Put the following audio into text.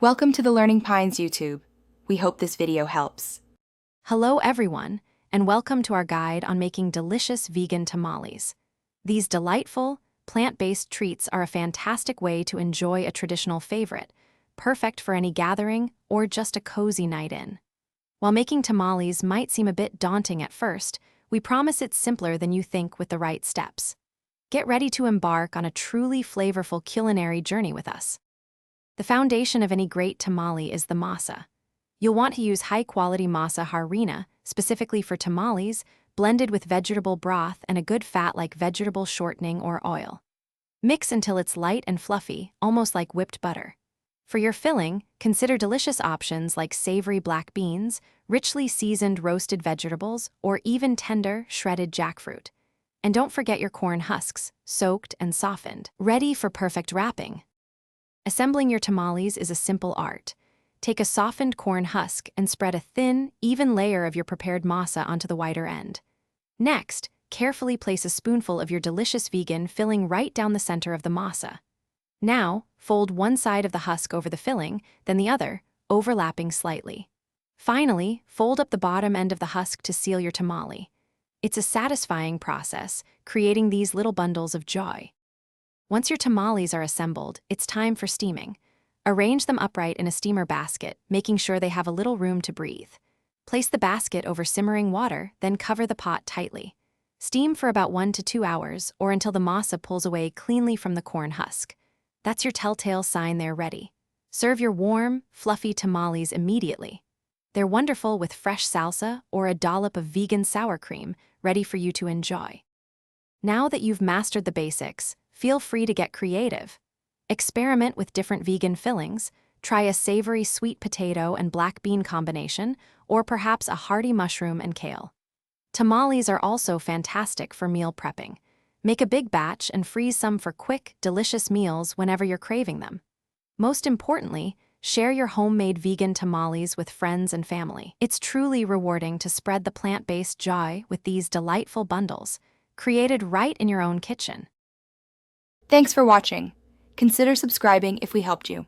Welcome to the Learning Pines YouTube. We hope this video helps. Hello everyone, and welcome to our guide on making delicious vegan tamales. These delightful, plant-based treats are a fantastic way to enjoy a traditional favorite, perfect for any gathering or just a cozy night in. While making tamales might seem a bit daunting at first, we promise it's simpler than you think with the right steps. Get ready to embark on a truly flavorful culinary journey with us. The foundation of any great tamale is the masa. You'll want to use high-quality masa harina, specifically for tamales, blended with vegetable broth and a good fat like vegetable shortening or oil. Mix until it's light and fluffy, almost like whipped butter. For your filling, consider delicious options like savory black beans, richly seasoned roasted vegetables, or even tender, shredded jackfruit. And don't forget your corn husks, soaked and softened, ready for perfect wrapping. Assembling your tamales is a simple art. Take a softened corn husk and spread a thin, even layer of your prepared masa onto the wider end. Next, carefully place a spoonful of your delicious vegan filling right down the center of the masa. Now, fold one side of the husk over the filling, then the other, overlapping slightly. Finally, fold up the bottom end of the husk to seal your tamale. It's a satisfying process, creating these little bundles of joy. Once your tamales are assembled, it's time for steaming. Arrange them upright in a steamer basket, making sure they have a little room to breathe. Place the basket over simmering water, then cover the pot tightly. Steam for about 1 to 2 hours, or until the masa pulls away cleanly from the corn husk. That's your telltale sign they're ready. Serve your warm, fluffy tamales immediately. They're wonderful with fresh salsa or a dollop of vegan sour cream, ready for you to enjoy. Now that you've mastered the basics, feel free to get creative. Experiment with different vegan fillings, try a savory sweet potato and black bean combination, or perhaps a hearty mushroom and kale. Tamales are also fantastic for meal prepping. Make a big batch and freeze some for quick, delicious meals whenever you're craving them. Most importantly, share your homemade vegan tamales with friends and family. It's truly rewarding to spread the plant-based joy with these delightful bundles, created right in your own kitchen. Thanks for watching. Consider subscribing if we helped you.